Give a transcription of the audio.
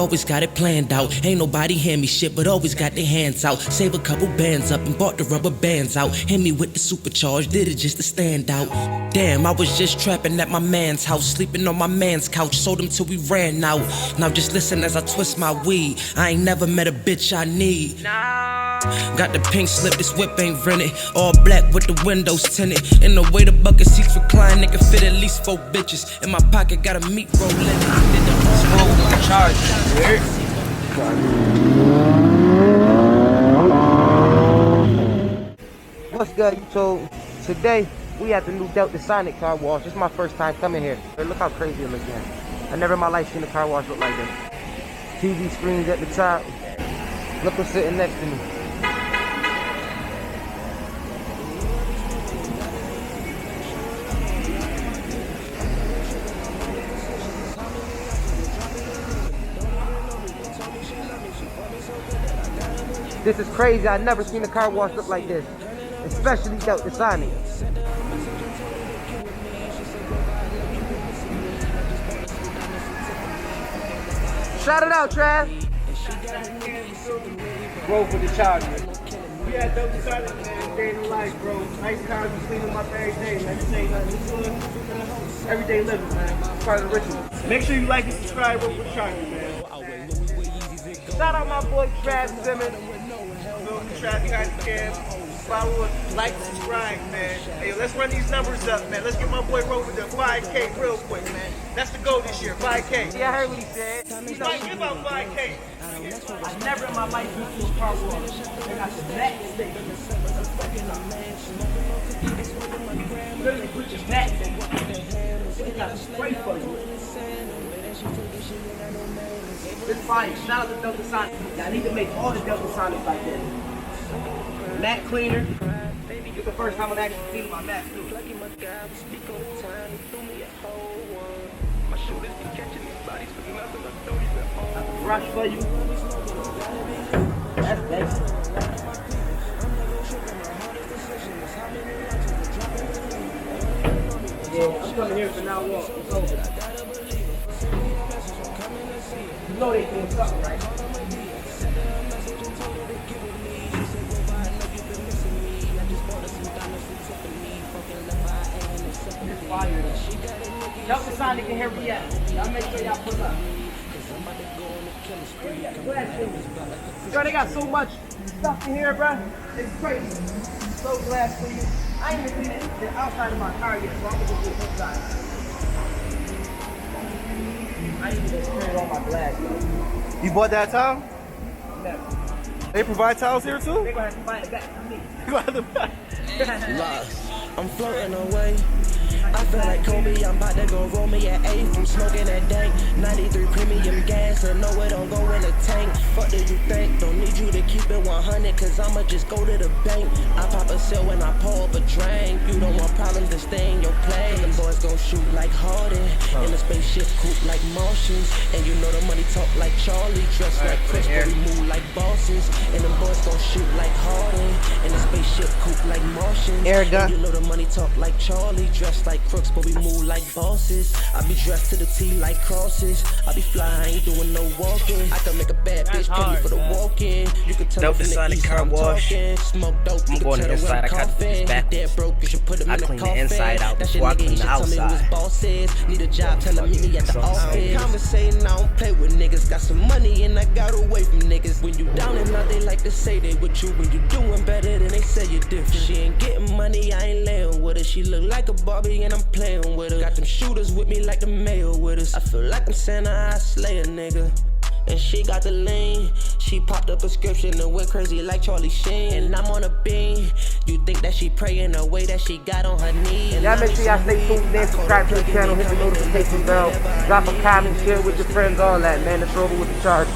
always got it planned out. Ain't nobody hand me shit, but always got their hands out. Save a couple bands up and bought the rubber bands out. Hit me with the supercharge, did it just to stand out. Damn, I was just trapping at my man's house, sleeping on my man's couch, sold him till we ran out. Now just listen as I twist my weed. I ain't never met a bitch I need. Got the pink slip, this whip ain't rented. All black with the windows tinted. In the way the bucket seats recline, they can fit at least 4 bitches. In my pocket got a meat roll in it. Smoke with the charge. What's good, YouTube? Today we at the new Delta Sonic car wash. It's my first time coming here. Look how crazy it looks, man. I never in my life seen a car wash look like this. TV screens at the top. Look who's sitting next to me. This is crazy. I've never seen a car wash look like this, especially Delta Sonic. Shout it out, Trav. Bro for the charge. We at Delta Sonic, man. Day in the life, bro. Nice cars, we clean them up every day, man. This ain't nothing. Everyday living, man. It's part of the ritual. Make sure you like and subscribe over the charge, man. Shout out my boy Trav Simmons. Trav behind the cam. Follow us, like, subscribe, man. Hey, let's run these numbers up, man. Let's get my boy Rover to 5K real quick, man. That's the goal this year, 5K. Yeah, I heard what he said. He might give out 5K. I never in my life been to a car wash. They got some back stations. Literally put your back in. They got some spray for you. It's fire. Shout out to Delta Sonic. I need to make all the Delta Sonics like this. Mat cleaner. It's the first time I'm actually cleaning my mat too. Brush for you. That's basic. Yeah, I'm coming here for now on. It's over. You know they doing something, right? It's fire though. Delta Sonic and Henrietta. Y'all make sure y'all pull up. Bro, they got so much stuff in here, bro. It's crazy. So glad for you. I ain't even seen the outside of my car yet, so I'm gonna go to the inside. I ain't even sprayed all my glass, yo. You bought that towel? Never. They provide towels here too? They gonna have to find it back for me. You gonna have to buy. Lost, I'm floating away. I feel like Kobe, I'm about to go roll me at 8 from smoking that dank 93 premium gas, and no it don't go in the tank. What do you think? Don't need you to keep it 100, cause I'ma just go to the bank. I pop a cell when I pour up a drink. You don't want problems to stay in your place. Them boys gon' shoot like Harden in a spaceship coupe like Martians. And you know the money talk like Charlie, dressed like Chris, but we move like bosses. And them boys gon' shoot like Harden in a spaceship coupe like Martians. And you know the money talk like Charlie, dressed like crooks, but we move like bosses. I be dressed to the T like crosses. I be fly, I ain't doing no walking. I can make a bad bitch pay me for the walking. You can tell Delta me from the Sonic east car I'm wash. talking. Smoke dope, I'm you going can to the tell inside. I got this back. Dead broke, you should put him I in the clean the coffin. inside out That shit before I nigga, clean you the should tell me who his outside. boss is. Need a job, tell him meet me at the office. Conversating, I don't play with niggas. Got some money and I got away from niggas. When you down and out, they like to say they with you. When you doing better than they say you different. She ain't getting money, I ain't laying with her. She look like a Barbie and I'm playing with her. Got them shooters with me like the mail with us. I feel like I'm Santa, I slay a nigga. And she got the lean. She popped a prescription and went crazy like Charlie Sheen. And I'm on a beam. You think that she praying the way that she got on her knees? Y'all make sure y'all stay tuned in, subscribe to the channel, hit the notification bell, drop a comment, share with your friends, all that, man. It's over with the charge.